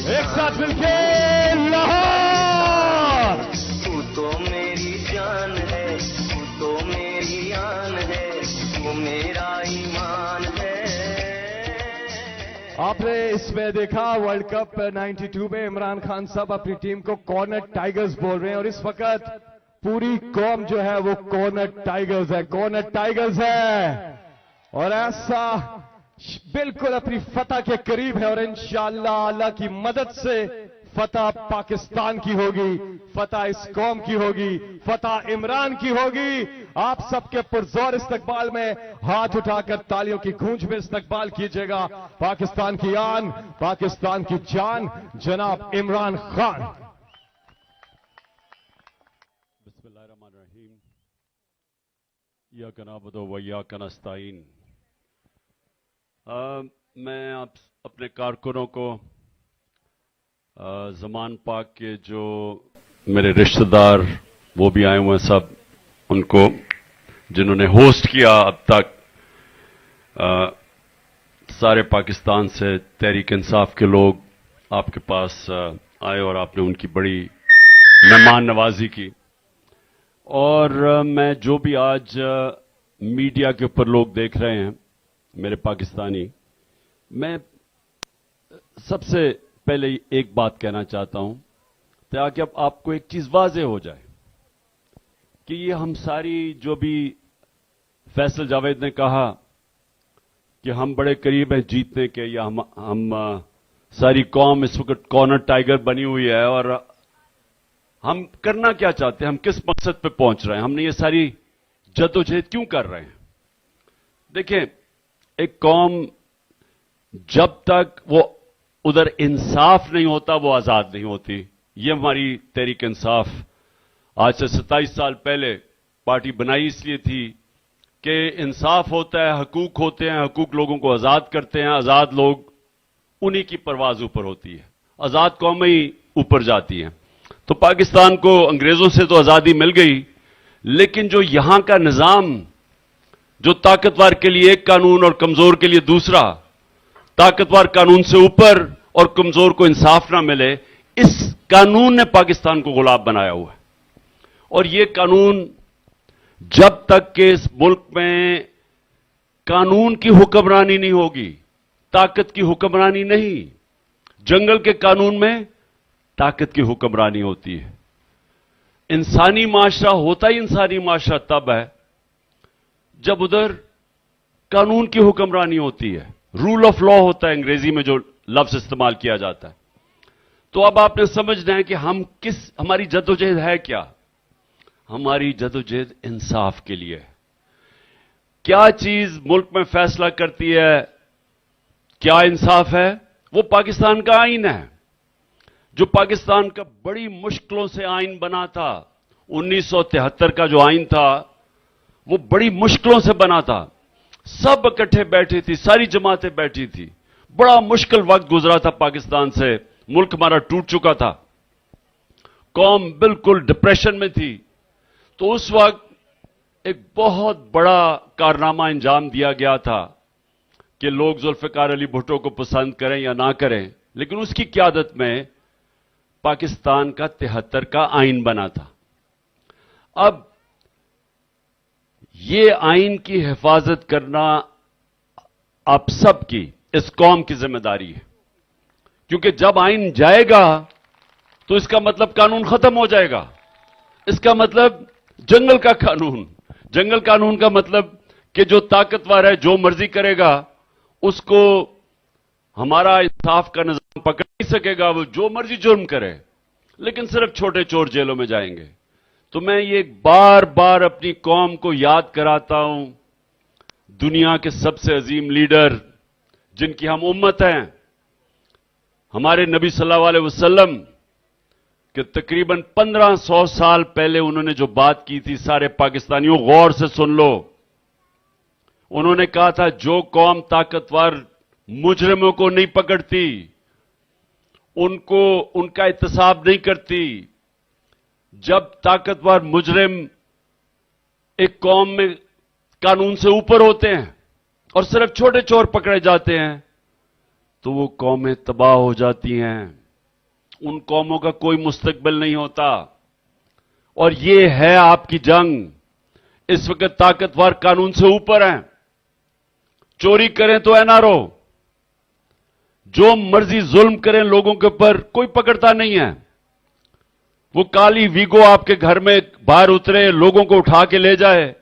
ایک ساتھ مل کے لاہور. تو میری جان ہے, تو میری آن ہے, وہ میرا ایمان ہے. آپ نے اس میں دیکھا ورلڈ کپ 92 میں عمران خان صاحب اپنی ٹیم کو کارنر ٹائیگرز بول رہے ہیں, اور اس وقت پوری قوم جو ہے وہ کارنر ٹائیگرز ہے, کارنر ٹائیگرز ہے. اور ایسا بالکل اپنی فتح کے قریب ہے, اور انشاءاللہ اللہ کی مدد سے فتح پاکستان کی ہوگی, فتح اس قوم کی ہوگی, فتح عمران کی ہوگی. آپ سب کے پرزور استقبال میں ہاتھ اٹھا کر تالیوں کی گونج میں استقبال کیجیے گا. پاکستان کی آن, پاکستان کی جان, جناب عمران خان. بسم اللہ الرحمن الرحیم. ایاک نعبد و ایاک نستعین. میں اپنے کارکنوں کو, زمان پاک کے جو میرے رشتہ دار وہ بھی آئے ہوئے ہیں, سب ان کو جنہوں نے ہوسٹ کیا اب تک, سارے پاکستان سے تحریک انصاف کے لوگ آپ کے پاس آئے اور آپ نے ان کی بڑی مہمان نوازی کی. اور میں جو بھی آج میڈیا کے اوپر لوگ دیکھ رہے ہیں میرے پاکستانی, میں سب سے پہلے ایک بات کہنا چاہتا ہوں تاکہ اب آپ کو ایک چیز واضح ہو جائے کہ یہ ہم ساری جو بھی فیصل جاوید نے کہا کہ ہم بڑے قریب ہیں جیتنے کے, یا ہم ساری قوم اس وقت کارنر ٹائیگر بنی ہوئی ہے, اور ہم کرنا کیا چاہتے ہیں, ہم کس مقصد پہ پہنچ رہے ہیں, ہم نے یہ ساری جدوجہد کیوں کر رہے ہیں. دیکھیں, ایک قوم جب تک وہ ادھر انصاف نہیں ہوتا وہ آزاد نہیں ہوتی. یہ ہماری تحریک انصاف آج سے 27 سال پہلے پارٹی بنائی اس لیے تھی کہ انصاف ہوتا ہے, حقوق ہوتے ہیں, حقوق لوگوں کو آزاد کرتے ہیں, آزاد لوگ انہی کی پرواز اوپر ہوتی ہے, آزاد قومیں ہی اوپر جاتی ہیں. تو پاکستان کو انگریزوں سے تو آزادی مل گئی, لیکن جو یہاں کا نظام جو طاقتور کے لیے ایک قانون اور کمزور کے لیے دوسرا, طاقتور قانون سے اوپر اور کمزور کو انصاف نہ ملے, اس قانون نے پاکستان کو غلام بنایا ہوا ہے. اور یہ قانون جب تک کہ اس ملک میں قانون کی حکمرانی نہیں ہوگی, طاقت کی حکمرانی نہیں, جنگل کے قانون میں طاقت کی حکمرانی ہوتی ہے. انسانی معاشرہ ہوتا ہی انسانی معاشرہ تب ہے جب ادھر قانون کی حکمرانی ہوتی ہے, رول آف لا ہوتا ہے انگریزی میں جو لفظ استعمال کیا جاتا ہے. تو اب آپ نے سمجھنا ہے کہ ہماری جدوجہد ہے کیا. ہماری جدوجہد انصاف کے لیے. کیا چیز ملک میں فیصلہ کرتی ہے کیا انصاف ہے؟ وہ پاکستان کا آئین ہے, جو پاکستان کا بڑی مشکلوں سے آئین بنا تھا. 1973 کا جو آئین تھا وہ بڑی مشکلوں سے بنا تھا. سب اکٹھے بیٹھی تھی, ساری جماعتیں بیٹھی تھی, بڑا مشکل وقت گزرا تھا پاکستان سے, ملک ہمارا ٹوٹ چکا تھا, قوم بالکل ڈپریشن میں تھی. تو اس وقت ایک بہت بڑا کارنامہ انجام دیا گیا تھا کہ لوگ ذوالفقار علی بھٹو کو پسند کریں یا نہ کریں, لیکن اس کی قیادت میں پاکستان کا 73 کا آئین بنا تھا. اب یہ آئین کی حفاظت کرنا آپ سب کی, اس قوم کی ذمہ داری ہے, کیونکہ جب آئین جائے گا تو اس کا مطلب قانون ختم ہو جائے گا. اس کا مطلب جنگل کا قانون, جنگل قانون کا مطلب کہ جو طاقتور ہے جو مرضی کرے گا اس کو ہمارا انصاف کا نظام پکڑ نہیں سکے گا, وہ جو مرضی جرم کرے, لیکن صرف چھوٹے چور جیلوں میں جائیں گے. تو میں یہ بار بار اپنی قوم کو یاد کراتا ہوں, دنیا کے سب سے عظیم لیڈر جن کی ہم امت ہیں, ہمارے نبی صلی اللہ علیہ وسلم کہ تقریباً 1500 سال پہلے انہوں نے جو بات کی تھی, سارے پاکستانیوں غور سے سن لو. انہوں نے کہا تھا جو قوم طاقتور مجرموں کو نہیں پکڑتی, ان کا احتساب نہیں کرتی, جب طاقتور مجرم ایک قوم میں قانون سے اوپر ہوتے ہیں اور صرف چھوٹے چور پکڑے جاتے ہیں تو وہ قومیں تباہ ہو جاتی ہیں. उन कौमों का कोई मुस्तकबिल नहीं होता। और ये है आपकी जंग। इस वक्त ताकतवर कानून से ऊपर हैं। चोरी करें तो एनआरओ, जो मर्जी जुल्म करें लोगों के ऊपर, कोई पकड़ता नहीं है। वो काली वीगो आपके घर में बाहर उतरे, लोगों को उठा के ले जाए,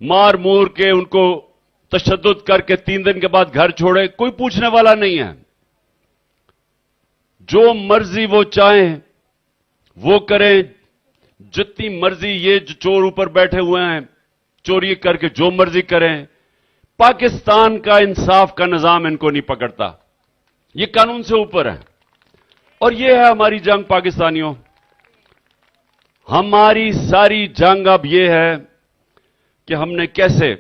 मार मूर के उनको तशद्दुद करके 3 दिन के बाद घर छोड़े, कोई पूछने वाला नहीं है। जो मर्जी वो चाहें वो करें, जितनी मर्जी ये जो चोर ऊपर बैठे हुए हैं चोरी करके जो मर्जी करें। पाकिस्तान का इंसाफ का निजाम इनको नहीं पकड़ता। ये कानून से ऊपर है। और ये है हमारी जंग पाकिस्तानियों। हमारी सारी जंग अब ये है कि हमने कैसे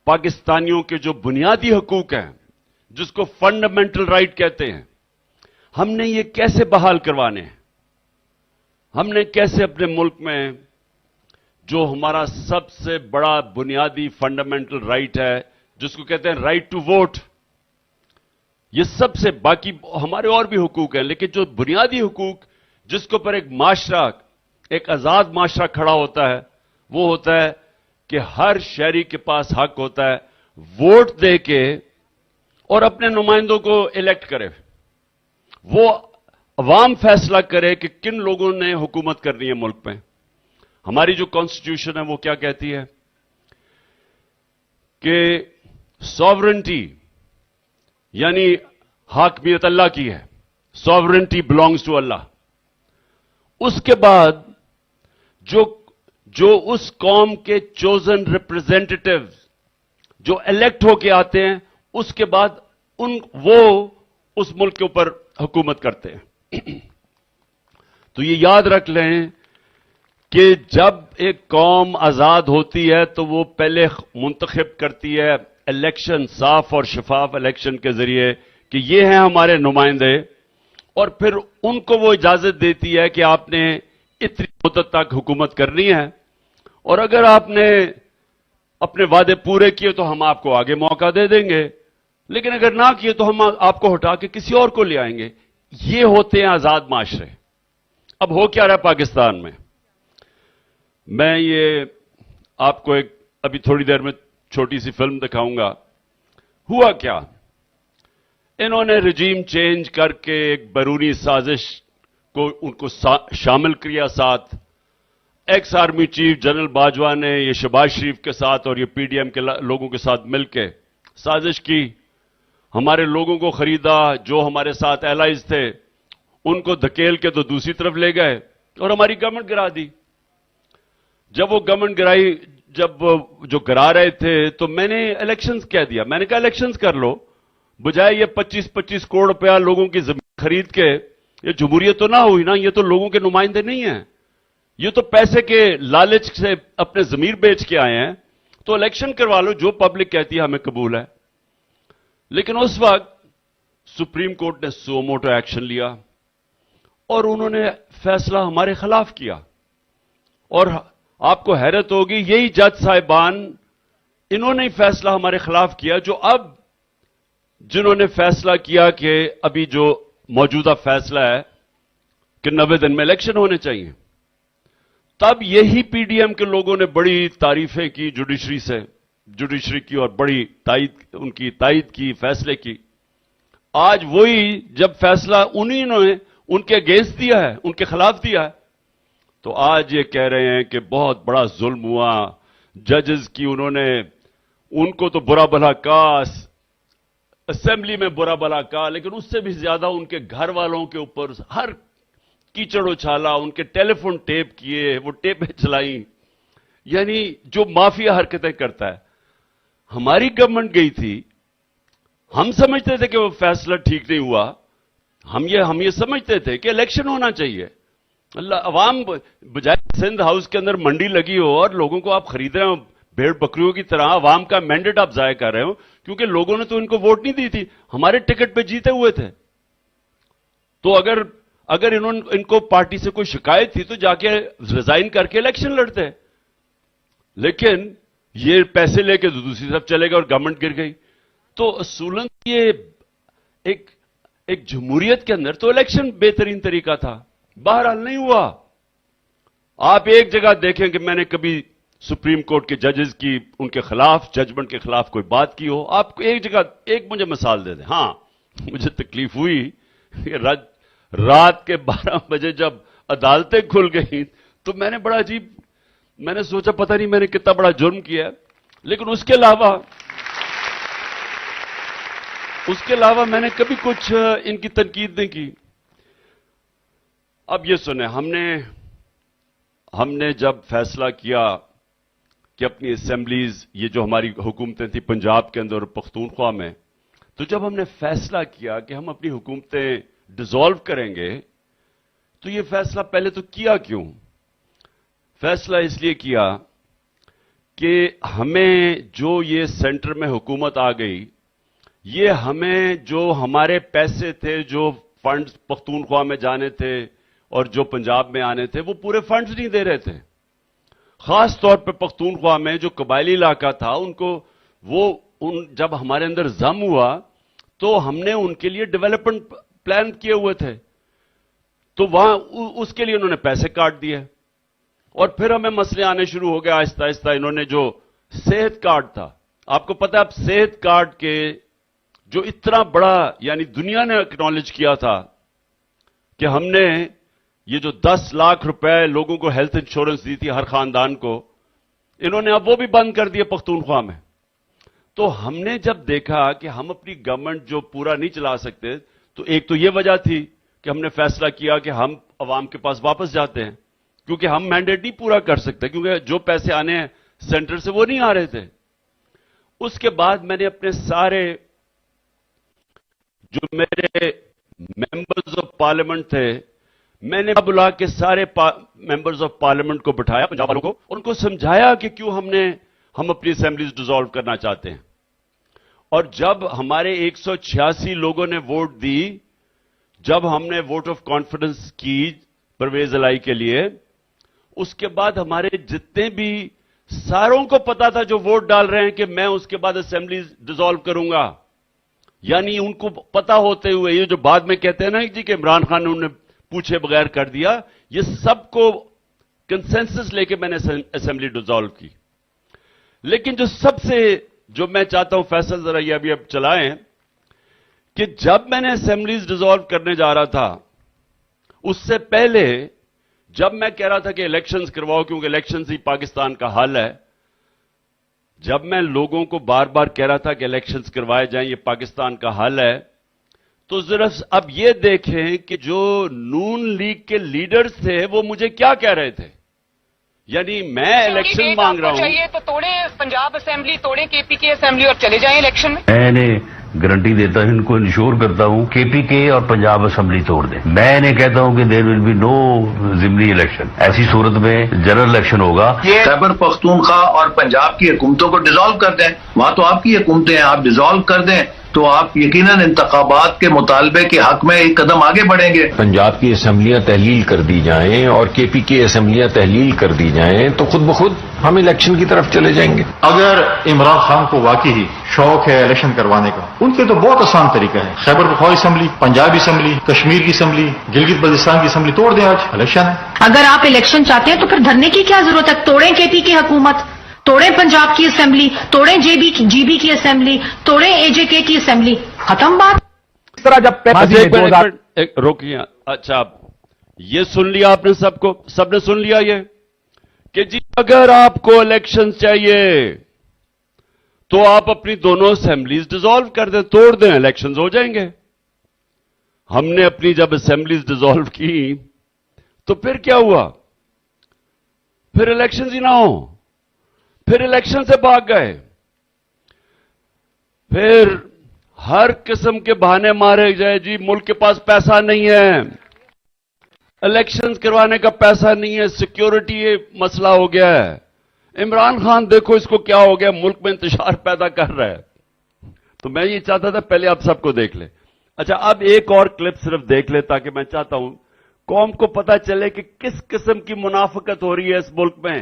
पाकिस्तानियों के जो बुनियादी हकूक हैं, जिसको फंडामेंटल राइट कहते हैं, हमने ये कैसे बहाल करवाने हैं। हमने कैसे अपने मुल्क में जो हमारा सबसे बड़ा बुनियादी फंडामेंटल राइट है, जिसको कहते हैं राइट टू वोट, ये सबसे, बाकी हमारे और भी हुकूक हैं, लेकिन जो बुनियादी हुकूक जिसके ऊपर एक माशरा, एक आजाद माशरा खड़ा होता है, वो होता है कि हर शहरी के पास हक होता है वोट दे के और अपने नुमाइंदों को इलेक्ट करे। वो अवाम फैसला करे कि किन लोगों ने हुकूमत करनी है मुल्क में। हमारी जो कॉन्स्टिट्यूशन है वो क्या कहती है कि सॉवरेंटी यानी हाकमियत अल्लाह की है, सॉवरेंटी बिलोंग्स टू अल्लाह। उसके बाद जो उस कौम के चोजन रिप्रेजेंटेटिव जो इलेक्ट होके आते हैं, उसके बाद वो उस मुल्क के ऊपर हुकूमत करते हैं। तो ये याद रख लें कि जब एक कौम आजाद होती है तो वो पहले मुंतखब करती है इलेक्शन, साफ और शफाफ इलेक्शन के जरिए कि ये हैं हमारे नुमाइंदे, और फिर उनको वो इजाजत देती है कि आपने इतनी मुद्दत तक हुकूमत करनी है, और अगर आपने अपने वादे पूरे किए तो हम आपको आगे मौका दे देंगे, लेकिन अगर ना किए तो हम आपको हटा के किसी और को ले आएंगे। ये होते हैं आजाद माशरे। अब हो क्या रहा है पाकिस्तान में, मैं ये आपको एक अभी थोड़ी देर में छोटी सी फिल्म दिखाऊंगा। हुआ क्या, इन्होंने रजीम चेंज करके एक बैरूनी साजिश को उनको शामिल किया साथ। Ex army chief general Bajwa ने ये शहबाज शरीफ के साथ और ये पीडीएम के लोगों के साथ मिलकर साजिश की, हमारे लोगों को खरीदा, जो हमारे साथ एलाइज थे उनको धकेल के तो दूसरी तरफ ले गए और हमारी गवर्नमेंट गिरा दी। जब वो गवर्नमेंट गिराई, जब जो गिरा रहे थे तो मैंने इलेक्शंस कह दिया। मैंने कहा इलेक्शंस कर लो, बजाय ये 25-25 करोड़ रुपया लोगों की जमीन खरीद के। ये जमहूरियत तो ना हुई ना, ये तो लोगों के नुमाइंदे नहीं हैं, ये तो पैसे के लालच से अपने जमीर बेच के आए हैं। तो इलेक्शन करवा लो, जो पब्लिक कहती है हमें कबूल है। लेकिन उस वक्त सुप्रीम कोर्ट ने सो मोटो एक्शन लिया और उन्होंने फैसला हमारे खिलाफ किया। और आपको हैरत होगी, यही जज साहिबान, इन्होंने ही फैसला हमारे खिलाफ किया, जो अब जिन्होंने फैसला किया कि अभी जो मौजूदा फैसला है कि 90 दिन में इलेक्शन होने चाहिए। तब यही पीडीएम के लोगों ने बड़ी तारीफें की जुडिशरी की और बड़ी उनकी तायद की फैसले की। आज वही जब फैसला उन्हीं ने उनके अगेंस्ट दिया है, उनके खिलाफ दिया है, तो आज ये कह रहे हैं कि बहुत बड़ा जुल्म हुआ जजेस की, उनको तो बुरा भला कहा, असेंबली में बुरा भला कहा, लेकिन उससे भी ज्यादा उनके घर वालों के ऊपर हर कीचड़ उछाला, उनके टेलीफोन टेप किए, वो टेपें चलाई, यानी जो माफिया हरकतें करता है। हमारी गवर्नमेंट गई थी, हम समझते थे कि वो फैसला ठीक नहीं हुआ, हम ये समझते थे कि इलेक्शन होना चाहिए। अल्लाह, अवाम बजाय सिंध हाउस के अंदर मंडी लगी हो और लोगों को आप खरीद रहे हो भेड़ बकरियों की तरह, अवाम का मैंडेट आप जाया कर रहे हो, क्योंकि लोगों ने तो इनको वोट नहीं दी थी, हमारे टिकट पे जीते हुए थे। तो अगर इनको पार्टी से कोई शिकायत थी तो जाके रिजाइन करके इलेक्शन लड़ते, लेकिन ये पैसे लेके दूसरी तरफ चले गए और गवर्नमेंट गिर गई। तो असूलन ये ایک جمہوریت کے اندر تو الیکشن بہترین طریقہ تھا، بہرحال نہیں ہوا. آپ ایک جگہ دیکھیں کہ میں نے کبھی سپریم کورٹ کے ججز کی ان کے خلاف ججمنٹ کے خلاف کوئی بات کی ہو. آپ کو ایک جگہ ایک مجھے مثال دے دیں. ہاں مجھے تکلیف ہوئی کہ رات کے 12 بجے جب عدالتیں کھل گئیں تو میں نے بڑا عجیب، میں نے سوچا پتہ نہیں میں نے کتنا بڑا جرم کیا ہے. لیکن اس کے علاوہ میں نے کبھی کچھ ان کی تنقید نہیں کی. اب یہ سنیں، ہم نے جب فیصلہ کیا کہ اپنی اسمبلیز، یہ جو ہماری حکومتیں تھیں پنجاب کے اندر اور پختونخوا میں، تو جب ہم نے فیصلہ کیا کہ ہم اپنی حکومتیں ڈیزالو کریں گے تو یہ فیصلہ پہلے تو کیا کیوں؟ فیصلہ اس لیے کیا کہ ہمیں جو یہ سینٹر میں حکومت آ گئی، یہ ہمیں جو ہمارے پیسے تھے، جو فنڈز پختونخوا میں جانے تھے اور جو پنجاب میں آنے تھے، وہ پورے فنڈز نہیں دے رہے تھے. خاص طور پہ پختونخوا میں جو قبائلی علاقہ تھا، ان کو جب ہمارے اندر ضم ہوا تو ہم نے ان کے لیے ڈیولپمنٹ پلان کیے ہوئے تھے، تو وہاں اس کے لیے انہوں نے پیسے کاٹ دیے. اور پھر ہمیں مسئلے آنے شروع ہو گئے آہستہ آہستہ. انہوں نے جو صحت کارڈ تھا، آپ کو پتا ہے اب صحت کارڈ کے جو اتنا بڑا، یعنی دنیا نے اکنالج کیا تھا کہ ہم نے یہ جو 10 لاکھ روپے لوگوں کو ہیلتھ انشورنس دی تھی ہر خاندان کو، انہوں نے اب وہ بھی بند کر دیے پختونخوا میں. تو ہم نے جب دیکھا کہ ہم اپنی گورنمنٹ جو پورا نہیں چلا سکتے، تو ایک تو یہ وجہ تھی کہ ہم نے فیصلہ کیا کہ ہم عوام کے پاس واپس جاتے ہیں، کیونکہ ہم مینڈیٹ نہیں پورا کر سکتے، کیونکہ جو پیسے آنے ہیں سینٹر سے وہ نہیں آ رہے تھے. اس کے بعد میں نے اپنے سارے جو میرے ممبرز آف پارلیمنٹ تھے، میں نے بلا کے سارے ممبرز آف پارلیمنٹ کو بٹھایا، پنجاب والوں کو، ان کو سمجھایا کہ کیوں ہم اپنی اسمبلیز ڈیزالو کرنا چاہتے ہیں. اور جب ہمارے 186 لوگوں نے ووٹ دی، جب ہم نے ووٹ آف کانفیڈنس کی پرویز الہی کے لیے، اس کے بعد ہمارے جتنے بھی ساروں کو پتا تھا جو ووٹ ڈال رہے ہیں کہ میں اس کے بعد اسمبلیز ڈیزالو کروں گا. یعنی ان کو پتا ہوتے ہوئے، یہ جو بعد میں کہتے ہیں نا جی کہ عمران خان نے انہیں پوچھے بغیر کر دیا، یہ سب کو کنسنسس لے کے میں نے اسمبلی ڈیزالو کی. لیکن جو میں چاہتا ہوں فیصل ذرا یہ ابھی اب چلائیں، کہ جب میں نے اسمبلیز ڈیزالو کرنے جا رہا تھا، اس سے پہلے جب میں کہہ رہا تھا کہ الیکشنز کرواؤ کیونکہ الیکشنز ہی پاکستان کا حل ہے، جب میں لوگوں کو بار بار کہہ رہا تھا کہ الیکشنز کروائے جائیں، یہ پاکستان کا حل ہے، تو ذرا اب یہ دیکھیں کہ جو نون لیگ کے لیڈرز تھے وہ مجھے کیا کہہ رہے تھے. یعنی میں الیکشن مانگ رہا ہوں، چاہیے تو توڑیں پنجاب اسمبلی، توڑیں کے پی کے اسمبلی اور چلے جائیں الیکشن میں. میں نے گارنٹی دیتا ہوں، ان کو انشور کرتا ہوں، کے پی کے اور پنجاب اسمبلی توڑ دیں. میں نے کہتا ہوں کہ دیر ول بی نو ضمنی الیکشن. ایسی صورت میں جنرل الیکشن ہوگا. یہ خیبر پختونخوا اور پنجاب کی حکومتوں کو ڈیزالو کر دیں. وہاں تو آپ کی حکومتیں ہیں، آپ ڈیزالو کر دیں تو آپ یقیناً انتخابات کے مطالبے کے حق میں ایک قدم آگے بڑھیں گے. پنجاب کی اسمبلیاں تحلیل کر دی جائیں اور کے پی کی اسمبلیاں تحلیل کر دی جائیں تو خود بخود ہم الیکشن کی طرف چلے جائیں گے. اگر عمران خان کو واقعی ہی شوق ہے الیکشن کروانے کا، ان کے تو بہت آسان طریقہ ہے. خیبر پختونخوا اسمبلی، پنجاب اسمبلی، کشمیر کی اسمبلی، گلگت بلتستان کی اسمبلی توڑ دیں. آج الیکشن ہے. اگر آپ الیکشن چاہتے ہیں تو پھر دھرنے کی کیا ضرورت ہے؟ توڑیں کے پی کی حکومت، توڑیں پنجاب کی اسمبلی، توڑیں جی بی کی اسمبلی، توڑیں اے جے کے کی اسمبلی، ختم بات. اس طرح جب روکیے. اچھا یہ سن لیا آپ نے، سب نے سن لیا یہ کہ جی اگر آپ کو الیکشن چاہیے تو آپ اپنی دونوں اسمبلیز ڈیزالو کر دیں، توڑ دیں، الیکشنز ہو جائیں گے. ہم نے اپنی جب اسمبلیز ڈیزالو کی تو پھر کیا ہوا؟ پھر الیکشنز ہی نہ ہو، پھر الیکشن سے بھاگ گئے، پھر ہر قسم کے بہانے مارے جائے. جی ملک کے پاس پیسہ نہیں ہے، الیکشنز کروانے کا پیسہ نہیں ہے، سیکیورٹی یہ مسئلہ ہو گیا ہے. عمران خان دیکھو اس کو کیا ہو گیا، ملک میں انتشار پیدا کر رہا ہے. تو میں یہ چاہتا تھا پہلے آپ سب کو دیکھ لیں. اچھا اب ایک اور کلپ صرف دیکھ لیں تاکہ میں چاہتا ہوں قوم کو پتا چلے کہ کس قسم کی منافقت ہو رہی ہے اس ملک میں.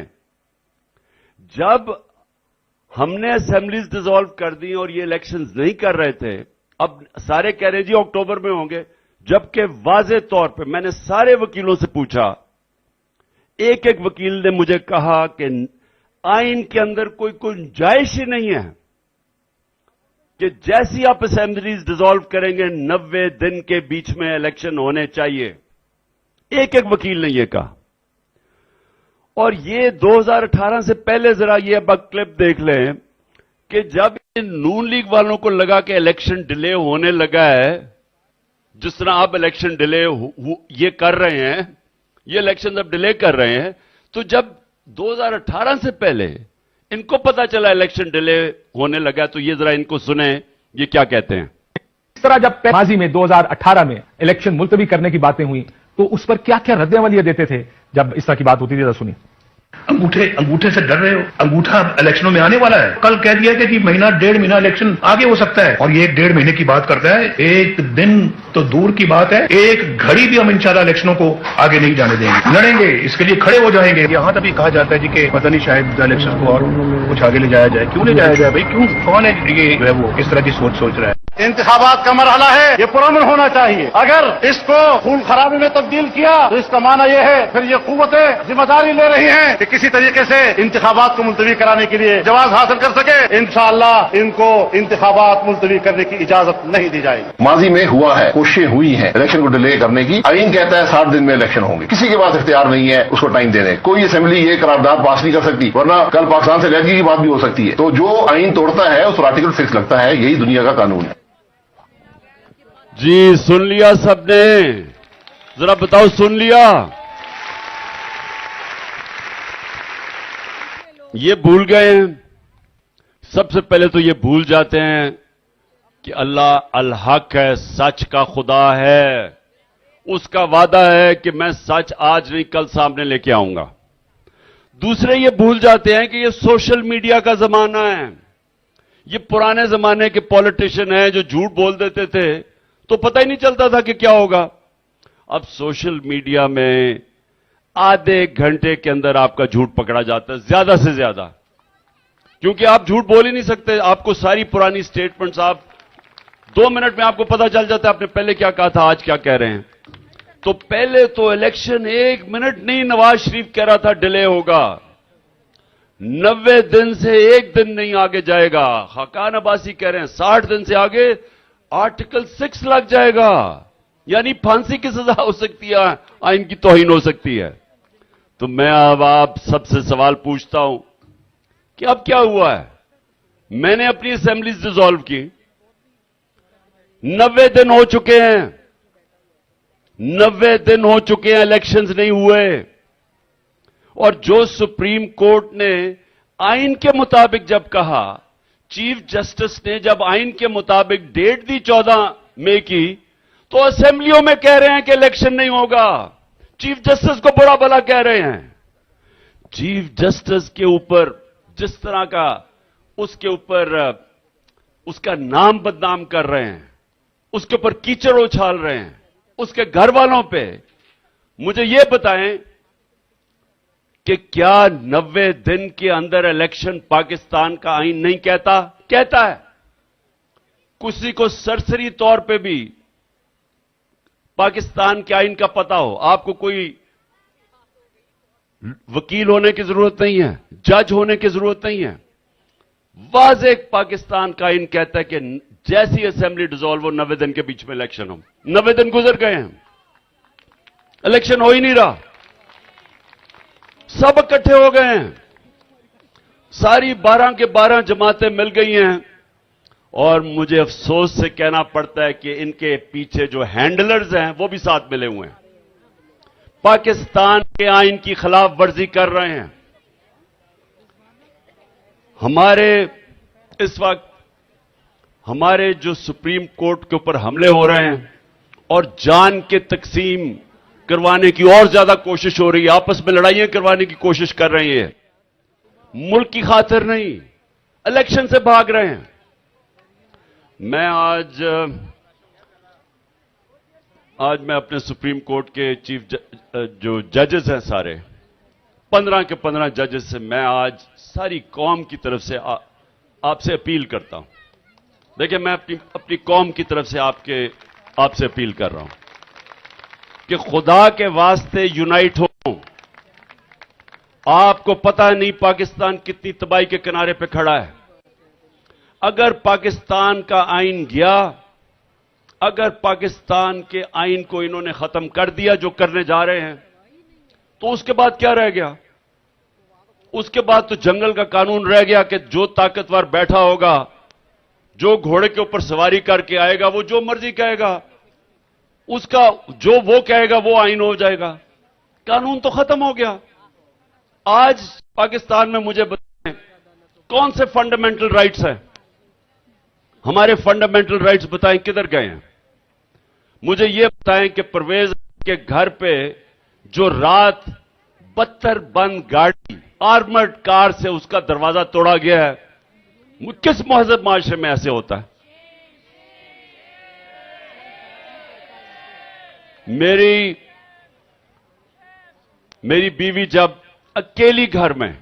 جب ہم نے اسمبلیز ڈیزالو کر دی اور یہ الیکشنز نہیں کر رہے تھے، اب سارے کہہ رہے جی اکتوبر میں ہوں گے، جبکہ واضح طور پہ میں نے سارے وکیلوں سے پوچھا، ایک ایک وکیل نے مجھے کہا کہ آئین کے اندر کوئی گنجائش ہی نہیں ہے کہ جیسی آپ اسمبلیز ڈیزالو کریں گے 90 دن کے بیچ میں الیکشن ہونے چاہیے. ایک ایک وکیل نے یہ کہا. اور یہ 2018 سے پہلے ذرا یہ اب کلپ دیکھ لیں کہ جب نون لیگ والوں کو لگا کہ الیکشن ڈیلے ہونے لگا ہے، جس طرح آپ الیکشن ڈیلے یہ کر رہے ہیں، یہ الیکشن اب ڈیلے کر رہے ہیں، تو جب 2018 سے پہلے ان کو پتا چلا الیکشن ڈیلے ہونے لگا تو یہ ذرا ان کو سنیں یہ کیا کہتے ہیں. اس طرح جب ماضی میں 2018 میں الیکشن ملتوی کرنے کی باتیں ہوئی تو اس پر کیا کیا رد عمل یہ دیتے تھے جب اس طرح کی بات ہوتی تھی؟ ذرا سنیے. انگوٹھے سے ڈر رہے ہو؟ انگوٹھا الیکشنوں میں آنے والا ہے. کل کہہ دیا کہ مہینہ ڈیڑھ مہینہ الیکشن آگے ہو سکتا ہے، اور یہ 1.5 مہینے کی بات کرتا ہے. ایک دن تو دور کی بات ہے، ایک گھڑی بھی ہم انشاءاللہ الیکشنوں کو آگے نہیں جانے دیں گے. لڑیں گے، اس کے لیے کھڑے ہو جائیں گے. یہاں تک کہا جاتا ہے جی کہ پتہ نہیں شاید الیکشن کو اور کچھ آگے لے جایا جائے. کیوں لے جایا جائے بھائی؟ کیوں؟ کون ہے یہ جو ہے وہ اس طرح کی سوچ رہا ہے؟ انتخابات کا مرحلہ ہے، یہ پرامن ہونا چاہیے. اگر اس کو خون خرابی میں تبدیل کیا تو اس کا معنی یہ ہے پھر یہ قوتیں ذمہ داری لے رہی ہیں کہ کسی طریقے سے انتخابات کو ملتوی کرانے کے لیے جواز حاصل کر سکے. انشاءاللہ ان کو انتخابات ملتوی کرنے کی اجازت نہیں دی جائے گی. ماضی میں ہوا ہے، کوششیں ہوئی ہیں الیکشن کو ڈیلے کرنے کی. آئین کہتا ہے 60 دن میں الیکشن ہوں گے. کسی کے پاس اختیار نہیں ہے اس کو ٹائم دینے. کوئی اسمبلی یہ قرارداد پاس نہیں کر سکتی، ورنہ کل پاکستان سے علیحدگی کی بات بھی ہو سکتی ہے. تو جو آئین توڑتا ہے اس پر آرٹیکل 6 لگتا ہے. یہی دنیا کا قانون ہے. جی سن لیا سب نے؟ ذرا بتاؤ سن لیا؟ یہ بھول گئے ہیں. سب سے پہلے تو یہ بھول جاتے ہیں کہ اللہ الحق ہے، سچ کا خدا ہے. اس کا وعدہ ہے کہ میں سچ آج نہیں کل سامنے لے کے آؤں گا. دوسرے یہ بھول جاتے ہیں کہ یہ سوشل میڈیا کا زمانہ ہے. یہ پرانے زمانے کے پولیٹیشین ہیں جو جھوٹ بول دیتے تھے تو پتہ ہی نہیں چلتا تھا کہ کیا ہوگا. اب سوشل میڈیا میں آدھے گھنٹے کے اندر آپ کا جھوٹ پکڑا جاتا ہے، زیادہ سے زیادہ، کیونکہ آپ جھوٹ بول ہی نہیں سکتے. آپ کو ساری پرانی سٹیٹمنٹس آپ 2 منٹ میں آپ کو پتا چل جاتا ہے آپ نے پہلے کیا کہا تھا، آج کیا کہہ رہے ہیں. تو پہلے تو الیکشن 1 منٹ نہیں نواز شریف کہہ رہا تھا ڈیلے ہوگا. 90 دن سے 1 دن نہیں آگے جائے گا. خاقان عباسی کہہ رہے ہیں 60 دن سے آگے آرٹیکل 6 لگ جائے گا، یعنی پھانسی کی سزا ہو سکتی ہے، آئین کی توہین ہو سکتی ہے. تو میں اب آپ سب سے سوال پوچھتا ہوں کہ اب کیا ہوا ہے؟ میں نے اپنی اسمبلیز ڈیزالو کی، 90 دن ہو چکے ہیں، 90 دن ہو چکے ہیں، الیکشنز نہیں ہوئے. اور جو سپریم کورٹ نے آئین کے مطابق جب کہا، چیف جسٹس نے جب آئین کے مطابق ڈیٹ دی 14 مئی کی، تو اسمبلیوں میں کہہ رہے ہیں کہ الیکشن نہیں ہوگا. چیف جسٹس کو برا بھلا کہہ رہے ہیں. چیف جسٹس کے اوپر جس طرح کا اس کے اوپر اس کا نام بدنام کر رہے ہیں، اس کے اوپر کیچڑ اچھال رہے ہیں، اس کے گھر والوں پہ. مجھے یہ بتائیں کہ کیا 90 دن کے اندر الیکشن پاکستان کا آئین نہیں کہتا ہے؟ کسی کو سرسری طور پہ بھی پاکستان کے آئین کا پتہ ہو، آپ کو کوئی وکیل ہونے کی ضرورت نہیں ہے، جج ہونے کی ضرورت نہیں ہے. واضح پاکستان کا آئین کہتا ہے کہ جیسی اسمبلی ڈیزالو ہو 90 دن کے بیچ میں الیکشن ہو. 90 دن گزر گئے ہیں، الیکشن ہو ہی نہیں رہا. سب اکٹھے ہو گئے ہیں، ساری 12 کے 12 جماعتیں مل گئی ہیں. اور مجھے افسوس سے کہنا پڑتا ہے کہ ان کے پیچھے جو ہینڈلرز ہیں وہ بھی ساتھ ملے ہوئے ہیں، پاکستان کے آئین کی خلاف ورزی کر رہے ہیں. اس وقت ہمارے جو سپریم کورٹ کے اوپر حملے ہو رہے ہیں اور جان کے تقسیم کروانے کی اور زیادہ کوشش ہو رہی ہے، آپس میں لڑائیاں کروانے کی کوشش کر رہے ہیں. ملک کی خاطر نہیں، الیکشن سے بھاگ رہے ہیں. میں آج میں اپنے سپریم کورٹ کے چیف جو ججز ہیں سارے 15 کے 15 ججز سے میں آج ساری قوم کی طرف سے آپ سے اپیل کرتا ہوں देखिए, मैं अपनी कौम की तरफ से आपसे अपील कर रहा हूं कि खुदा के वास्ते यूनाइट हो। आपको पता नहीं पाकिस्तान कितनी तबाही के किनारे पे खड़ा है। अगर पाकिस्तान का आइन गया, अगर पाकिस्तान के आइन को इन्होंने खत्म कर दिया जो करने जा रहे हैं, तो उसके बाद क्या रह गया? उसके बाद तो जंगल का कानून रह गया कि जो ताकतवर बैठा होगा, जो घोड़े के ऊपर सवारी करके आएगा, वो जो मर्जी कहेगा, उसका जो वो कहेगा वो आइन हो जाएगा। कानून तो खत्म हो गया। आज पाकिस्तान में मुझे बताएं कौन से फंडामेंटल राइट्स हैं? हमारे फंडामेंटल राइट्स बताएं किधर गए हैं? मुझे यह बताएं कि परवेज के घर पे जो रात 72 बंद गाड़ी आर्मर्ड कार से उसका दरवाजा तोड़ा गया है, किस महजब माशरे में ऐसे होता है? मेरी बीवी जब अकेली घर में,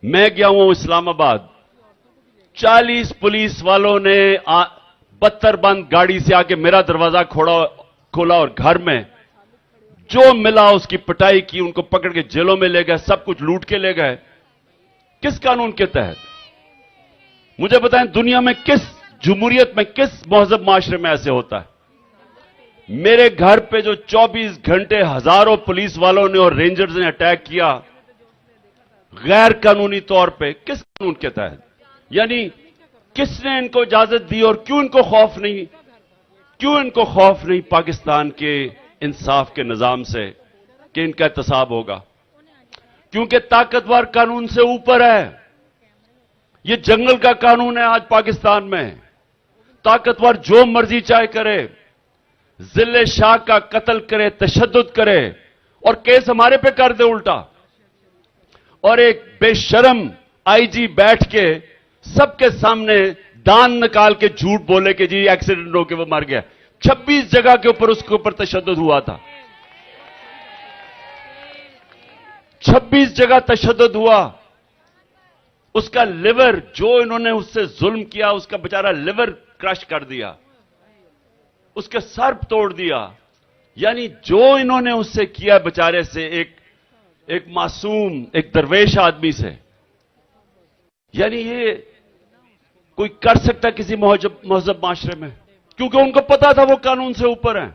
मैं गया हूं इस्लामाबाद, 40 पुलिस वालों ने 72 बंद गाड़ी से आके मेरा दरवाजा खोला और घर में जो मिला उसकी पिटाई की, उनको पकड़ के जेलों में ले गए, सब कुछ लूट के ले गए। किस कानून के तहत? मुझे बताएं, दुनिया में किस जमहूरियत में, किस महजब माशरे में ऐसे होता है? मेरे घर पे जो 24 घंटे हजारों पुलिस वालों ने और रेंजर्स ने अटैक किया गैर कानूनी तौर पे, किस कानून के तहत? यानी किसने इनको इजाजत दी और क्यों इनको खौफ नहीं? क्यों इनको खौफ नहीं पाकिस्तान के इंसाफ के निजाम से कि इनका एहतसाब होगा? क्योंकि ताकतवर कानून से ऊपर है। ये जंगल का कानून है आज पाकिस्तान में। ताकतवर जो मर्जी चाहे करे, जिले शाह का कत्ल करे, तशद्दुद करे और केस हमारे पे कर दे उल्टा। और एक बेशरम आईजी बैठ के सबके सामने दान निकाल के झूठ बोले कि जी एक्सीडेंट होके वो मर गया। 26 जगह के ऊपर उसके ऊपर तशद्दुद हुआ था। 26 जगह तशद्दुद हुआ। उसका लिवर, जो इन्होंने उससे जुल्म किया, उसका बेचारा लिवर क्रश कर दिया, उसके सर तोड़ दिया। यानी जो इन्होंने उससे किया बेचारे से, एक मासूम, एक दरवेश आदमी से, यानी ये कोई कर सकता किसी महजब माशरे में? क्योंकि उनको पता था वो कानून से ऊपर है,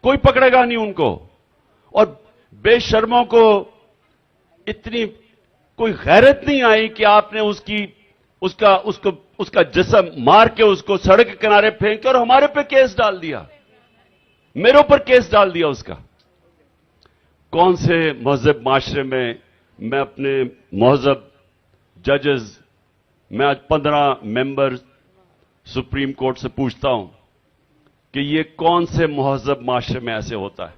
कोई पकड़ेगा नहीं उनको। और बेशर्मों को इतनी कोई गैरत नहीं आई कि आपने उसका जिस्म मार के उसको सड़क के किनारे फेंक कर हमारे पे केस डाल दिया, मेरे ऊपर केस डाल दिया उसका। कौन से महजब माशरे में मैं अपने महजब जजेस, मैं आज 15 मेंबर सुप्रीम कोर्ट से पूछता हूं कि ये कौन से महजब माशरे में ऐसे होता है?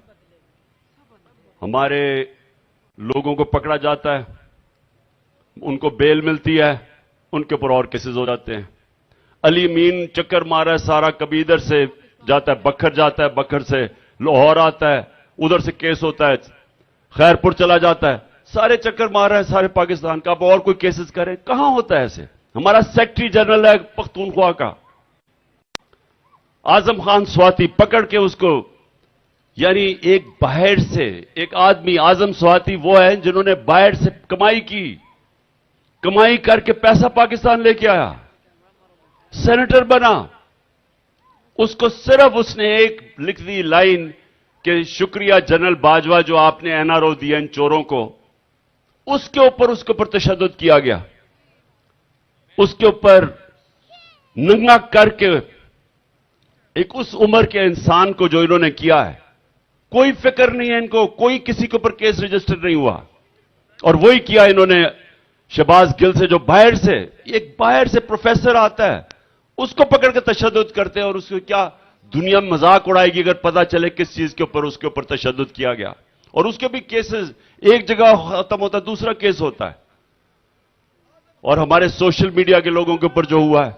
हमारे लोगों को पकड़ा जाता है, उनको बेल मिलती है, उनके ऊपर और केसेस हो जाते हैं। अली मीन चक्कर मारा है सारा, कभी इधर से जाता है बखर जाता है, बखर से लाहौर आता है, उधर से केस होता है, खैरपुर चला जाता है, सारे चक्कर मार रहा है सारे पाकिस्तान का। अब और कोई केसेस करे? कहां होता है ऐसे? हमारा सेक्रेटरी जनरल है पख्तूनख्वा का, आजम खान स्वाति, पकड़ के उसको, यानी एक बाहर से एक आदमी, आजम स्वाति वो है जिन्होंने बाहर से कमाई की, कमाई करके पैसा पाकिस्तान लेके आया, सेनेटर बना। उसको सिर्फ उसने एक लिख दी लाइन कि शुक्रिया जनरल बाजवा जो आपने एनआरओ दिया इन चोरों को, उसके ऊपर तशद्दुद किया गया, उसके ऊपर नंगा करके एक उस उम्र के इंसान को जो इन्होंने किया है, कोई फिक्र नहीं है इनको, कोई किसी के ऊपर केस रजिस्टर नहीं हुआ। और वही किया इन्होंने शहबाज गिल से, जो बाहर से, एक बाहर से प्रोफेसर आता है, उसको पकड़ के तशद्दुद करते हैं। और उसको क्या दुनिया में मजाक उड़ाएगी अगर पता चले किस चीज के ऊपर उसके ऊपर तशद्दुद किया गया। और उसके भी केसेस, एक जगह खत्म होता है दूसरा केस होता है। और हमारे सोशल मीडिया के लोगों के ऊपर जो हुआ है,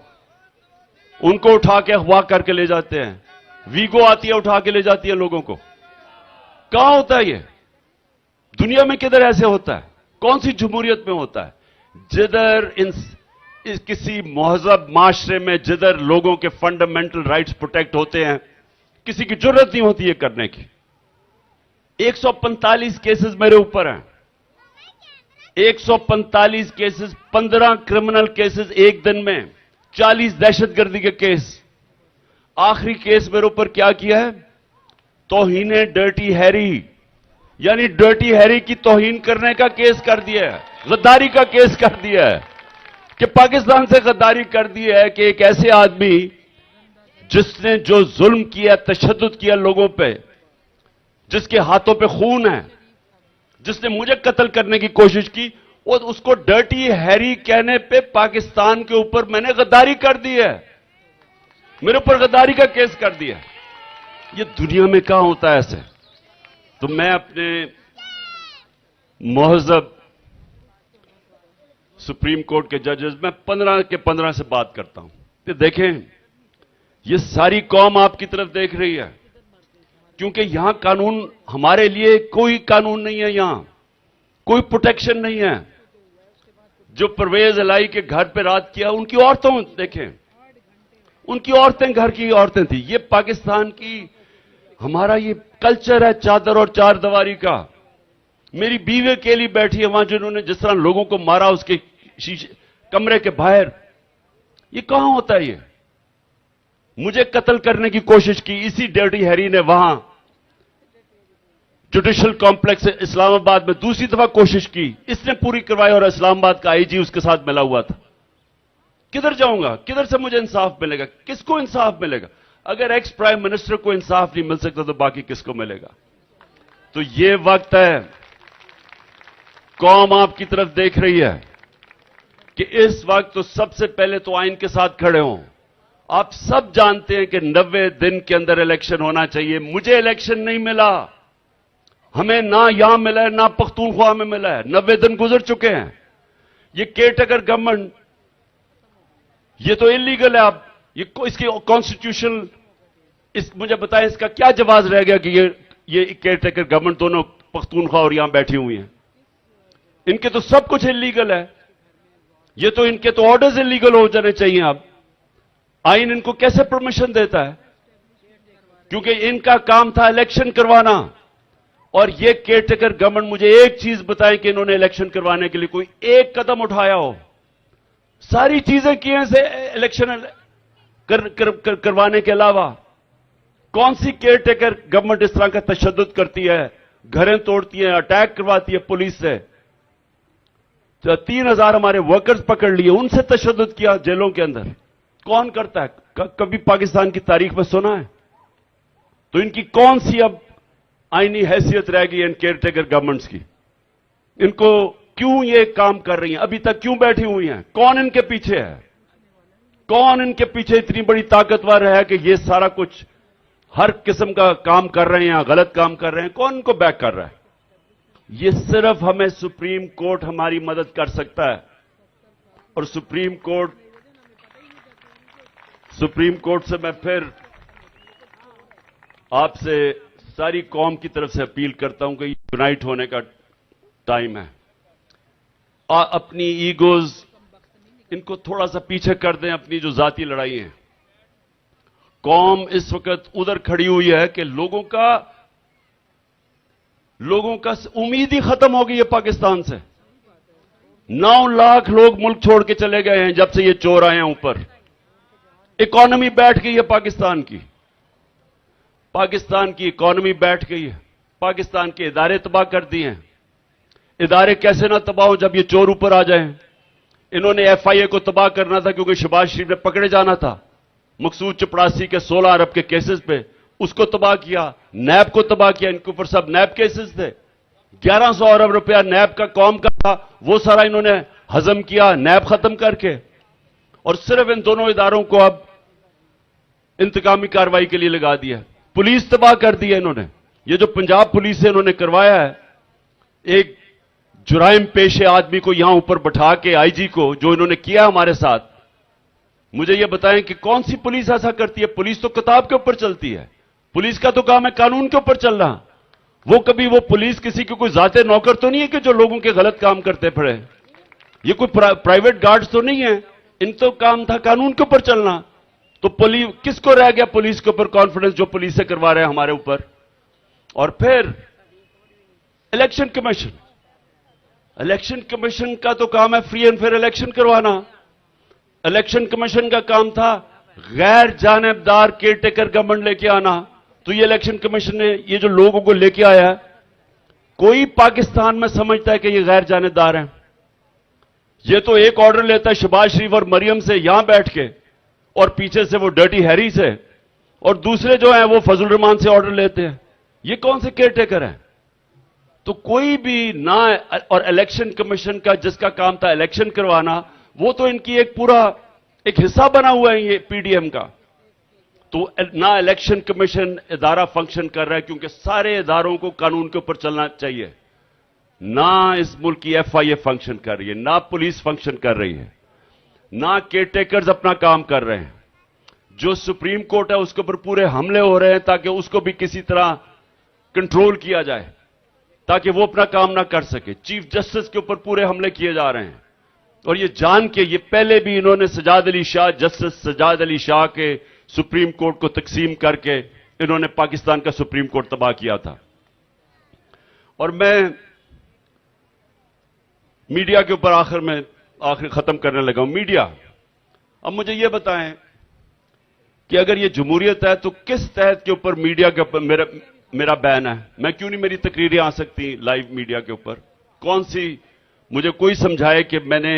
उनको उठा के अगवा करके ले जाते हैं, वीगो आती है उठा के ले जाती है लोगों को। कहां होता है ये? दुनिया में किधर ऐसे होता है? कौन सी जमहूरियत में होता है जिधर किसी महजब माशरे में जिधर लोगों के फंडामेंटल राइट्स प्रोटेक्ट होते हैं, किसी की जरूरत नहीं होती है करने की। 145 केसेस मेरे ऊपर हैं, 145 केसेस, 15 क्रिमिनल केसेस एक दिन में, 40 दहशतगर्दी के केस। आखिरी केस मेरे ऊपर क्या किया है? तौहीने डर्टी हैरी, यानी डर्टी हैरी की तौहीन करने का केस कर दिया है, गद्दारी का केस कर दिया है कि पाकिस्तान से गद्दारी कर दी है कि एक ऐसे आदमी जिसने जो जुल्म किया, तशद्दुद किया लोगों पे, जिसके हाथों पे खून है, जिसने मुझे कत्ल करने की कोशिश की, और उसको डर्टी हैरी कहने पे पाकिस्तान के ऊपर मैंने गद्दारी कर दी है, मेरे ऊपर गद्दारी का केस कर दिया। ये दुनिया में कहां होता है ऐसे? तो मैं अपने महजब सुप्रीम कोर्ट के जजेस, मैं 15 के 15 से बात करता हूं कि देखें, ये सारी कौम आपकी तरफ देख रही है, क्योंकि यहां कानून, हमारे लिए कोई कानून नहीं है, यहां कोई प्रोटेक्शन नहीं है। जो परवेज इलाही के घर पे रात किया, उनकी औरतों देखें, उनकी औरतें घर की औरतें थी। ये पाकिस्तान की, हमारा ये कल्चर है चादर और चार दीवारी का। मेरी बीवी अकेली बैठी है वहां, जिन्होंने जिस तरह लोगों को मारा उसके शीशे कमरे के बाहर। ये कहां होता है? ये मुझे कत्ल करने की कोशिश की इसी डर्टी हैरी ने वहां जुडिशल कॉम्प्लेक्स इस्लामाबाद में दूसरी दफा कोशिश की, इसने पूरी करवाई, और इस्लामाबाद का आईजी उसके साथ मिला हुआ था। किधर जाऊंगा? किधर से मुझे इंसाफ मिलेगा? किसको इंसाफ मिलेगा? अगर एक्स प्राइम मिनिस्टर को इंसाफ नहीं मिल सकता तो बाकी किसको मिलेगा? तो ये वक्त है, कौम आपकी तरफ देख रही है कि इस वक्त तो सबसे पहले तो आइन के साथ खड़े हों। आप सब जानते हैं कि 90 दिन के अंदर इलेक्शन होना चाहिए। मुझे इलेक्शन नहीं मिला, हमें ना यहां मिला है ना पख्तूनख्वा में मिला है। 90 दिन गुजर चुके हैं। ये केयरटेकर गवर्नमेंट, ये तो इलीगल है। आप ये इसकी कॉन्स्टिट्यूशनल, मुझे बताएं इसका क्या जवाब रह गया कि ये केयरटेकर गवर्नमेंट दोनों पख्तूनख्वा और यहां बैठी हुई हैं। इनके तो सब कुछ इलीगल है। ये तो इनके तो ऑर्डर्स इलीगल हो जाने चाहिए। अब आइन इनको कैसे परमिशन देता है? क्योंकि इनका काम था इलेक्शन करवाना। और ये केयरटेकर गवर्नमेंट, मुझे एक चीज बताएं कि इन्होंने इलेक्शन करवाने के लिए कोई एक कदम उठाया हो? सारी चीजें की हैं से इलेक्शन करवाने के अलावा। कौन सी केयरटेकर गवर्नमेंट इस तरह का तशद्दुद करती है, घरें तोड़ती है, अटैक करवाती है पुलिस से? तो 3000 हमारे वर्कर्स पकड़ लिए, उनसे तशद्दुद किया जेलों के अंदर। कौन करता है? कभी पाकिस्तान की तारीख में सुना है? तो इनकी कौन सी अब आईनी हैसियत रह गई इन केयरटेकर गवर्नमेंट्स की? इनको क्यों ये काम कर रही हैं? अभी तक क्यों बैठी हुई हैं? कौन इनके पीछे है? कौन इनके पीछे इतनी बड़ी ताकतवर है कि ये सारा कुछ, हर किस्म का काम कर रहे हैं या गलत काम कर रहे हैं? कौन इनको बैक कर रहा है? ये सिर्फ हमें सुप्रीम कोर्ट हमारी मदद कर सकता है। और सुप्रीम कोर्ट से मैं फिर आपसे सारी कौम की तरफ से अपील करता हूं कि यूनाइट होने का टाइम है। अपनी ईगोज, इनको थोड़ा सा पीछे कर दें, अपनी जो जाती लड़ाई है। कौम इस वक्त उधर खड़ी हुई है कि लोगों का उम्मीद ही खत्म हो गई है पाकिस्तान से। 9 लाख लोग मुल्क छोड़ के चले गए हैं जब से ये चोर आए हैं ऊपर। इकॉनमी बैठ गई है पाकिस्तान की। पाकिस्तान की इकॉनमी बैठ गई है। पाकिस्तान के इदारे तबाह कर दिए हैं। इदारे कैसे ना तबाह हो जब ये चोर ऊपर आ जाएं? इन्होंने एफआईए को तबाह करना था क्योंकि शहबाज शरीफ ने पकड़े जाना था। मकसूद चपड़ासी के 16 अरब के केसेस पे उसको तबाह किया, नैब को तबाह किया। इनके ऊपर सब नैब केसेस थे। 1100 अरब रुपया नैब का कौम का था, वो सारा इन्होंने हजम किया नैब खत्म करके। और सिर्फ इन दोनों इदारों को अब इंतकामी कार्रवाई के लिए लगा दिया। पुलिस तबाह कर दी है इन्होंने। ये जो पंजाब पुलिस से इन्होंने करवाया है, एक जुराइम पेशे आदमी को यहां ऊपर बैठा के, आईजी को, जो इन्होंने किया हमारे साथ, मुझे ये बताएं कि कौन सी पुलिस ऐसा करती है? पुलिस तो किताब के ऊपर चलती है। पुलिस का तो काम है कानून के ऊपर चलना। वो कभी वो पुलिस किसी के कोई जाते नौकर तो नहीं है कि जो लोगों के गलत काम करते पड़े। ये कोई प्राइवेट गार्ड्स तो नहीं है। इन तो काम था कानून के ऊपर चलना। तो पुलिस किसको रह गया पुलिस के ऊपर कॉन्फिडेंस, जो पुलिस से करवा रहे हैं हमारे ऊपर। और फिर इलेक्शन कमीशन, इलेक्शन कमीशन का तो काम है फ्री एंड फेयर इलेक्शन करवाना। इलेक्शन कमीशन का काम था गैर जानिबदार केयरटेकर गवर्नमेंट लेके आना। तो ये इलेक्शन कमीशन ने ये जो लोगों को लेके आया है, कोई पाकिस्तान में समझता है कि ये गैर जानिबदार हैं? ये तो एक ऑर्डर लेता है शहबाज शरीफ और मरियम से यहां बैठ के, और पीछे से वो डर्टी हैरी से, और दूसरे जो हैं वो फजल रहमान से ऑर्डर लेते हैं। ये कौन से केयरटेकर हैं? तो कोई भी ना, और इलेक्शन कमीशन का जिसका काम था इलेक्शन करवाना, वो तो इनकी एक पूरा एक हिस्सा बना हुआ है ये पीडीएम का। तो ना इलेक्शन कमीशन इदारा फंक्शन कर रहा है, क्योंकि सारे इदारों को कानून के ऊपर चलना चाहिए। ना इस मुल्क की एफआईए फंक्शन कर रही है, ना पुलिस फंक्शन कर रही है, ना केयरटेकर्स अपना काम कर रहे हैं। जो सुप्रीम कोर्ट है उसके ऊपर पूरे हमले हो रहे हैं ताकि उसको भी किसी तरह कंट्रोल किया जाए, ताकि वो अपना काम ना कर सके। चीफ जस्टिस के ऊपर पूरे हमले किए जा रहे हैं, और ये जान के, ये पहले भी इन्होंने सजाद अली शाह, जस्टिस सजाद अली शाह के सुप्रीम कोर्ट को तकसीम करके इन्होंने पाकिस्तान का सुप्रीम कोर्ट तबाह किया था। और मैं मीडिया के ऊपर आखिर खत्म करने लगा हूं। मीडिया, अब मुझे यह बताएं कि अगर ये जमहूरियत है तो किस तहत के ऊपर मीडिया के ऊपर मेरा बैन है? मैं क्यों नहीं, मेरी तकरीरें आ सकती लाइव मीडिया के ऊपर? कौन सी, मुझे कोई समझाए कि मैंने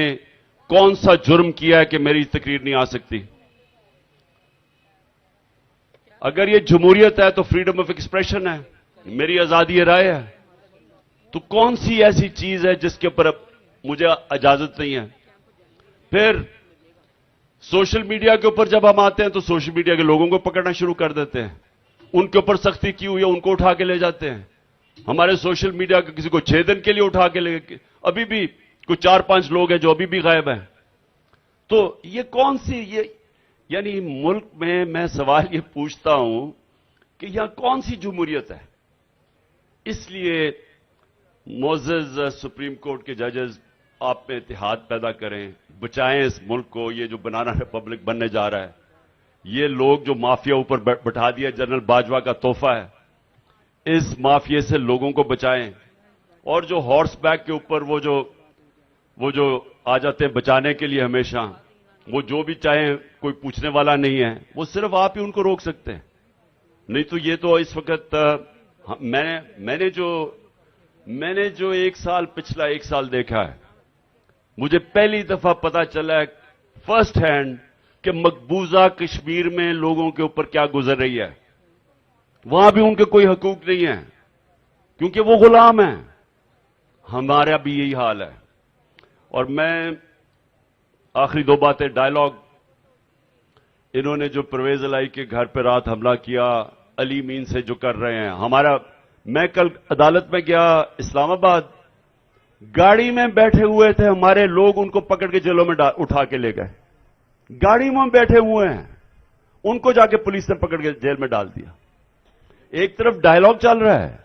कौन सा जुर्म किया है कि मेरी तकरीर नहीं आ सकती? अगर ये जमहूरियत है तो फ्रीडम ऑफ एक्सप्रेशन है, मेरी आजादी राय है। तो कौन सी ऐसी चीज है जिसके ऊपर मुझे इजाजत नहीं है? फिर सोशल मीडिया के ऊपर जब हम आते हैं तो सोशल मीडिया के लोगों को पकड़ना शुरू कर देते हैं, उनके ऊपर सख्ती की हुई है उनको उठा के ले जाते हैं। हमारे सोशल मीडिया के किसी को 6 दिन के लिए उठा के ले, अभी भी कुछ 4-5 लोग हैं जो अभी भी गायब हैं। तो ये कौन सी, ये यानी मुल्क में मैं सवाल ये पूछता हूं कि यहां कौन सी जमहूरियत है? इसलिए मोअज़्ज़ज़ सुप्रीम कोर्ट के जजेस, आप में इत्तेहाद पैदा करें, बचाएं इस मुल्क को। ये जो बनाना रिपब्लिक बनने जा रहा है, ये लोग जो माफिया ऊपर बैठा दिया, जनरल बाजवा का तोहफा है, इस माफिया से लोगों को बचाएं। और जो हॉर्स बैक के ऊपर वो जो आ जाते हैं बचाने के लिए हमेशा, वो जो भी चाहें, कोई पूछने वाला नहीं है, वो सिर्फ आप ही उनको रोक सकते हैं। नहीं तो ये तो इस वक्त मैंने जो पिछला एक साल देखा है, मुझे पहली दफा पता चला है फर्स्ट हैंड कि मकबूजा कश्मीर में लोगों के ऊपर क्या गुजर रही है। वहां भी उनके कोई हकूक नहीं है, क्योंकि वो गुलाम हैं। हमारा भी यही हाल है। और मैं आखिरी 2 बातें, डायलॉग, इन्होंने जो परवेज इलाही के घर पर रात हमला किया, अली मीन से जो कर रहे हैं, मैं कल अदालत में गया इस्लामाबाद, गाड़ी में बैठे हुए थे हमारे लोग, उनको पकड़ के जेलों में उठा के ले गए। गाड़ी में बैठे हुए हैं, उनको जाके पुलिस ने पकड़ के जेल में डाल दिया। एक तरफ डायलॉग चल रहा है,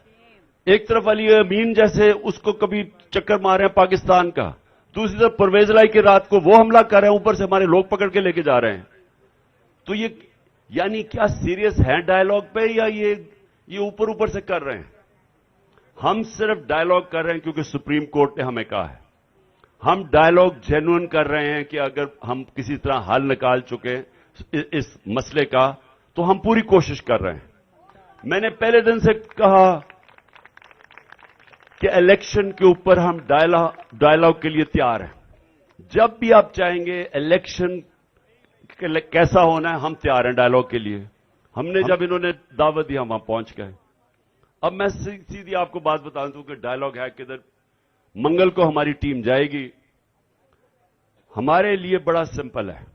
एक तरफ अली अमीन जैसे उसको कभी चक्कर मारे हैं पाकिस्तान का, दूसरी तरफ परवेज इलाही की रात को वो हमला कर रहे हैं, ऊपर से हमारे लोग पकड़ के लेके जा रहे हैं। तो ये यानी क्या सीरियस है डायलॉग पे, या ये ऊपर से कर रहे हैं? हम सिर्फ डायलॉग कर रहे हैं क्योंकि सुप्रीम कोर्ट ने हमें कहा है। हम डायलॉग जेन्युइन कर रहे हैं कि अगर हम किसी तरह हल निकाल चुके इस मसले का, तो हम पूरी कोशिश कर रहे हैं। मैंने पहले दिन से कहा कि इलेक्शन के ऊपर हम डायलॉग के लिए तैयार हैं। जब भी आप चाहेंगे इलेक्शन कैसा होना है, हम तैयार हैं डायलॉग के लिए। हमने जब इन्होंने दावत दी, हम वहां पहुंच गए। अब मैं सीधी आपको बात बता दूं कि डायलॉग है किधर। मंगल को हमारी टीम जाएगी। हमारे लिए बड़ा सिंपल है,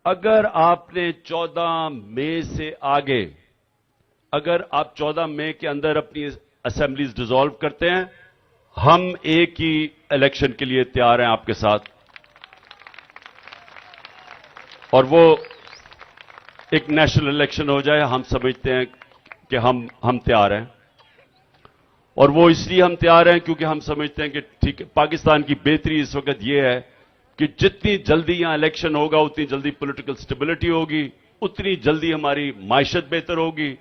अगर आपने 14 मई से आगे, अगर आप 14 मई के अंदर अपनी असेंबलीज डिसॉल्व करते हैं, हम एक ही इलेक्शन के लिए तैयार हैं आपके साथ। और वो एक नेशनल इलेक्शन हो जाए, हम समझते हैं कि हम तैयार हैं। और वो इसलिए हम तैयार हैं क्योंकि हम समझते हैं कि ठीक है, पाकिस्तान की बेहतरी इस वक्त ये है कि जितनी जल्दी यहां इलेक्शन होगा उतनी जल्दी पॉलिटिकल स्टेबिलिटी होगी, उतनी जल्दी हमारी माइशत बेहतर होगी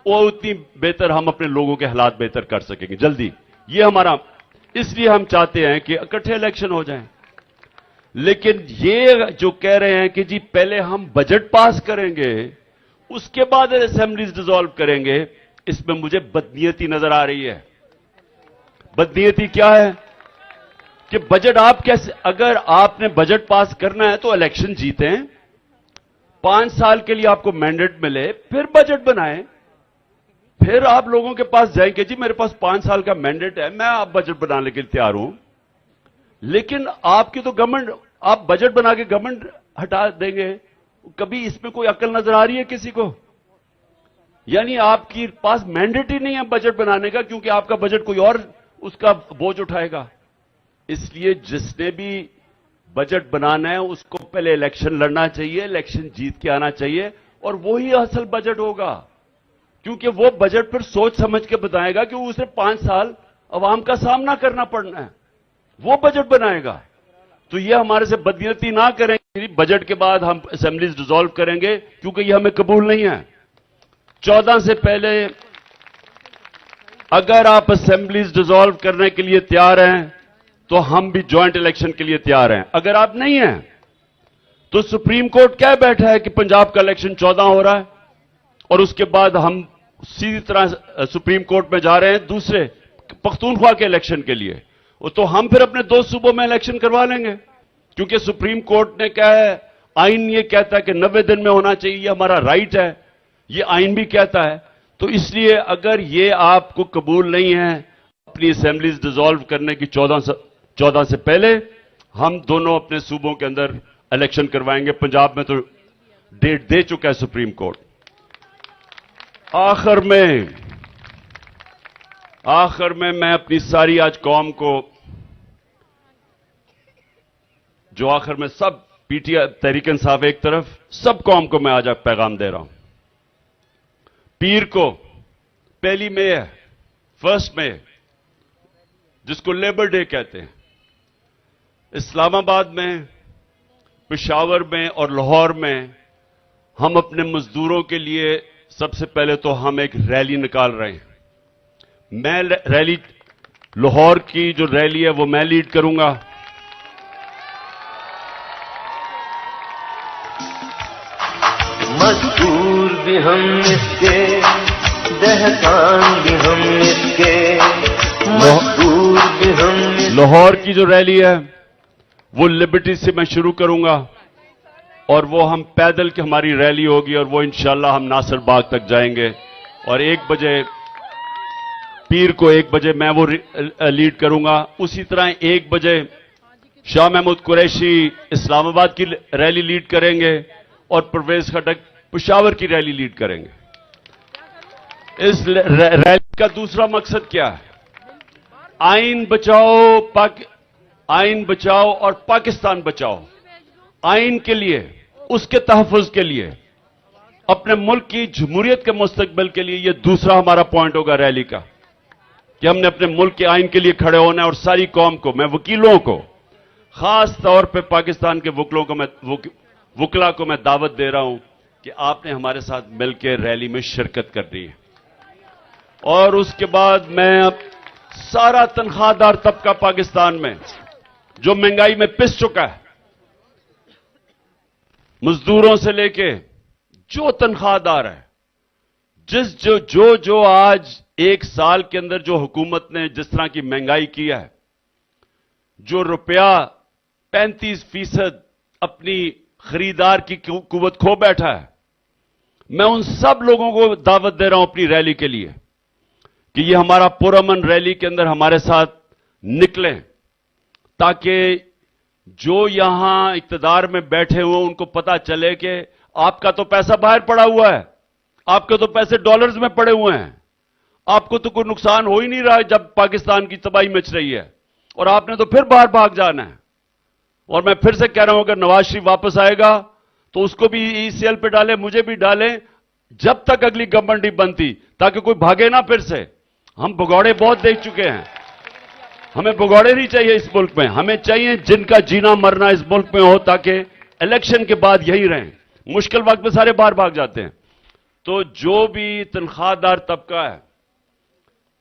और उतनी बेहतर हम अपने लोगों के हालात बेहतर कर सकेंगे जल्दी। ये हमारा, इसलिए हम चाहते हैं कि इकट्ठे इलेक्शन हो जाएं। लेकिन ये जो कह रहे हैं कि जी पहले हम बजट पास करेंगे उसके बाद असेंबलीज डिसॉल्व करेंगे, इसमें मुझे बदनीयती नजर आ रही है। बदनीयती क्या है कि बजट आप कैसे, अगर आपने बजट पास करना है तो इलेक्शन जीतें, 5 साल के लिए आपको मैंडेट मिले, फिर बजट बनाएं, फिर आप लोगों के पास जाएंगे जी मेरे पास 5 साल का मैंडेट है, मैं आप बजट बनाने के लिए तैयार हूं। लेकिन आपकी तो गवर्नमेंट, आप बजट बना के गवर्नमेंट हटा देंगे, कभी इसमें कोई अकल नजर आ रही है किसी को? यानी आपके पास मैंडेट ही नहीं है बजट बनाने का, क्योंकि आपका बजट कोई और उसका बोझ उठाएगा। इसलिए जिसने भी बजट बनाना है उसको पहले इलेक्शन लड़ना चाहिए, इलेक्शन जीत के आना चाहिए, और वही असल बजट होगा, क्योंकि वो बजट पर सोच समझ के बताएगा कि उसे 5 साल अवाम का सामना करना पड़ना है, वो बजट बनाएगा। तो ये हमारे से बदनीयती ना करेंगे, बजट के बाद हम असेंबलीज डिसॉल्व करेंगे, क्योंकि ये हमें कबूल नहीं है। 14 से पहले अगर आप असेंबलीज डिसॉल्व करने के लिए तैयार हैं तो हम भी ज्वाइंट इलेक्शन के लिए तैयार हैं। अगर आप नहीं हैं तो सुप्रीम कोर्ट कह बैठा है कि पंजाब का इलेक्शन 14 हो रहा है और उसके बाद हम सीधी तरह सुप्रीम कोर्ट में जा रहे हैं दूसरे पख्तूनख्वा के इलेक्शन के लिए, तो हम फिर अपने 2 सूबों में इलेक्शन करवा लेंगे, क्योंकि सुप्रीम कोर्ट ने कहा है, आइन ये कहता है कि 90 दिन में होना चाहिए, ये हमारा राइट है, ये आइन भी कहता है। तो इसलिए अगर ये आपको कबूल नहीं है अपनी असेंबलीज डिसॉल्व करने की 14 से पहले, हम दोनों अपने सूबों के अंदर इलेक्शन करवाएंगे। पंजाब में तो डेट दे चुका है सुप्रीम कोर्ट। आखिर में मैं अपनी सारी आज कौम को, जो आखिर में सब पीटीआई तहरीक इंसाफ एक तरफ, सब कौम को मैं आज पैगाम दे रहा हूं। पीर को 1 मई है, 1 मई, जिसको लेबर डे कहते हैं, इस्लामाबाद में, पेशावर में और लाहौर में हम अपने मजदूरों के लिए सबसे पहले तो हम एक रैली निकाल रहे हैं। मैं रैली, लाहौर की जो रैली है वो मैं लीड करूंगा। मजदूर भी हम इसके, दहकान भी हम इसके, मजदूर भी हम। लाहौर की जो रैली है वो लिबर्टी से मैं शुरू करूंगा और वो हम पैदल की हमारी रैली होगी और वो इंशाल्लाह हम नासिर बाग तक जाएंगे और 1 बजे, पीर को 1 बजे मैं वो लीड करूंगा। उसी तरह 1 बजे शाह महमूद कुरैशी इस्लामाबाद की रैली लीड करेंगे और परवेज खटक पेशावर की रैली लीड करेंगे। इस रैली का दूसरा मकसद क्या है? आइन बचाओ, आइन बचाओ और पाकिस्तान बचाओ। आइन के लिए, उसके तहफ़्फ़ुज़ के लिए, अपने मुल्क की जमहूरियत के मुस्तकबिल के लिए, यह दूसरा हमारा पॉइंट होगा रैली का, कि हमने अपने मुल्क के आइन के लिए खड़े होना है। और सारी कौम को, मैं वकीलों को, खास तौर पे पाकिस्तान के वकला को मैं दावत दे रहा हूं कि आपने हमारे साथ मिलकर रैली में शिरकत करनी है। और उसके बाद मैं सारा तनख्वाहदार तबका पाकिस्तान में जो महंगाई में पिस चुका है, मजदूरों से लेके जो तनख्वाहदार है, जो आज 1 साल के अंदर जो हुकूमत ने जिस तरह की महंगाई की है, जो रुपया 35% अपनी खरीदार की कुव्वत खो बैठा है, मैं उन सब लोगों को दावत दे रहा हूं अपनी रैली के लिए कि ये हमारा पुरअमन रैली के अंदर हमारे साथ निकलें, ताकि जो यहां इक्तदार में बैठे हुए उनको पता चले कि आपका तो पैसा बाहर पड़ा हुआ है, आपके तो पैसे डॉलर्स में पड़े हुए हैं, आपको तो कोई नुकसान हो ही नहीं रहा है जब पाकिस्तान की तबाही मच रही है, और आपने तो फिर बाहर भाग जाना है। और मैं फिर से कह रहा हूं, अगर नवाज शरीफ वापस आएगा तो उसको भी ईसीएल पे डालें, मुझे भी डालें, जब तक अगली गवर्नमेंट नहीं बनती, ताकि कोई भागे ना फिर से। हम भगौड़े बहुत देख चुके हैं। हमें भगौड़े नहीं चाहिए इस मुल्क में, हमें चाहिए जिनका जीना मरना इस मुल्क में हो, ताकि इलेक्शन के बाद यही रहें। मुश्किल वक्त में सारे बाहर भाग जाते हैं। तो जो भी तनख्वाहदार तबका है,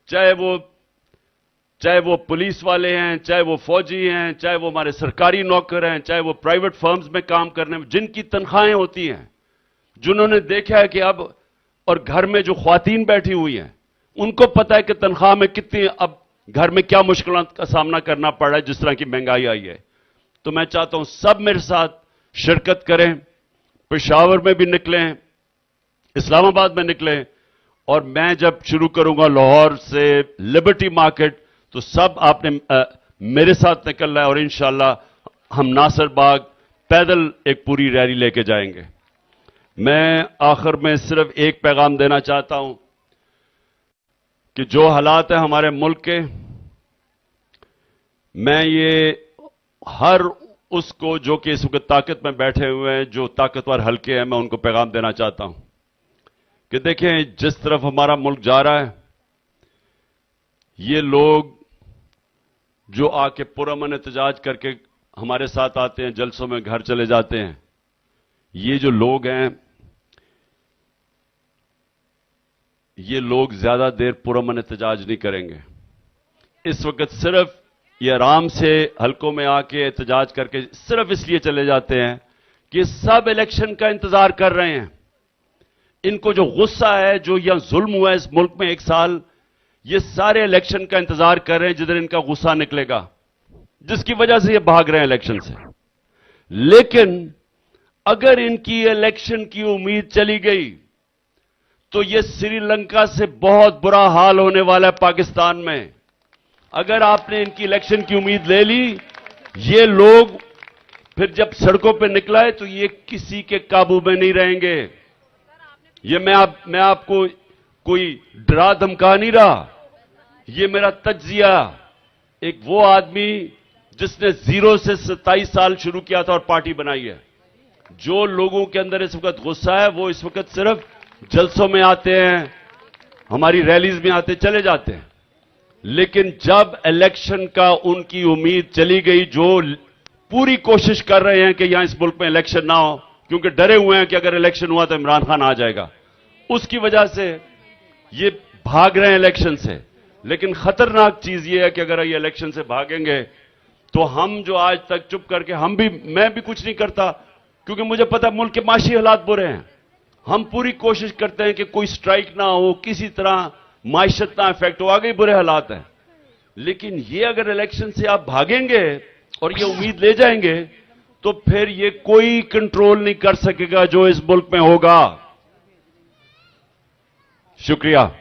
चाहे वो पुलिस वाले हैं, चाहे वो फौजी हैं, चाहे वो हमारे सरकारी नौकर हैं, चाहे वो प्राइवेट फर्म्स में काम करने में जिनकी तनख्वाहें होती हैं, जिन्होंने देखा है कि अब, और घर में जो ख्वातीन बैठी हुई हैं, उनको पता है कि तनख्वाह में कितनी, अब घर में क्या मुश्किलों का सामना करना पड़ रहा है जिस तरह की महंगाई आई है। तो मैं चाहता हूं सब मेरे साथ शिरकत करें, पेशावर में भी निकलें, इस्लामाबाद में निकलें, और मैं जब शुरू करूंगा लाहौर से लिबर्टी मार्केट, तो सब आपने मेरे साथ निकलना है, और इंशाअल्लाह हम नासिर बाग पैदल एक पूरी रैली लेके जाएंगे। मैं आखिर में सिर्फ एक पैगाम देना चाहता हूं कि जो हालात है हमारे मुल्क के, मैं ये हर उसको जो कि इस वक्त ताकत में बैठे हुए हैं, जो ताकतवर हल्के हैं, मैं उनको पैगाम देना चाहता हूं कि देखें जिस तरफ हमारा मुल्क जा रहा है, ये लोग जो आके पुरअमन एहतजाज करके हमारे साथ आते हैं, जलसों में घर चले जाते हैं, ये जो लोग हैं, ये लोग ज्यादा देर पुरअमन एहतजाज नहीं करेंगे। इस वक्त सिर्फ ये आराम से हलकों में आके एहतजाज करके सिर्फ इसलिए चले जाते हैं कि सब इलेक्शन का इंतजार कर रहे हैं। इनको जो गुस्सा है, जो यहां जुल्म हुआ है इस मुल्क में 1 साल, ये सारे इलेक्शन का इंतजार कर रहे हैं जिधर इनका गुस्सा निकलेगा, जिसकी वजह से ये भाग रहे हैं इलेक्शन से। लेकिन अगर इनकी इलेक्शन की उम्मीद चली गई तो ये श्रीलंका से बहुत बुरा हाल होने वाला है पाकिस्तान में। अगर आपने इनकी इलेक्शन की उम्मीद ले ली, ये लोग फिर जब सड़कों पर निकलाए तो ये किसी के काबू में नहीं रहेंगे। ये मैं आपको कोई डरा धमका नहीं रहा, ये मेरा तज्जिया, एक वो आदमी जिसने 0 से 27 साल शुरू किया था और पार्टी बनाई है। जो लोगों के अंदर इस वक्त गुस्सा है, वो इस वक्त सिर्फ जलसों में आते हैं, हमारी रैलीज में आते चले जाते हैं। लेकिन जब इलेक्शन का उनकी उम्मीद चली गई, जो पूरी कोशिश कर रहे हैं कि यहां इस मुल्क में इलेक्शन ना हो, क्योंकि डरे हुए हैं कि अगर इलेक्शन हुआ तो इमरान खान आ जाएगा, उसकी वजह से ये भाग रहे हैं इलेक्शन से। लेकिन खतरनाक चीज ये है कि अगर ये इलेक्शन से भागेंगे तो हम जो आज तक चुप करके, मैं भी कुछ नहीं करता, क्योंकि मुझे पता मुल्क के माशी हालात बुरे हैं। हम पूरी कोशिश करते हैं कि कोई स्ट्राइक ना हो, किसी तरह माइशत ना इफेक्ट हो, आगे बुरे हालात हैं। लेकिन ये अगर इलेक्शन से आप भागेंगे और ये उम्मीद ले जाएंगे, तो फिर ये कोई कंट्रोल नहीं कर सकेगा जो इस मुल्क में होगा। शुक्रिया।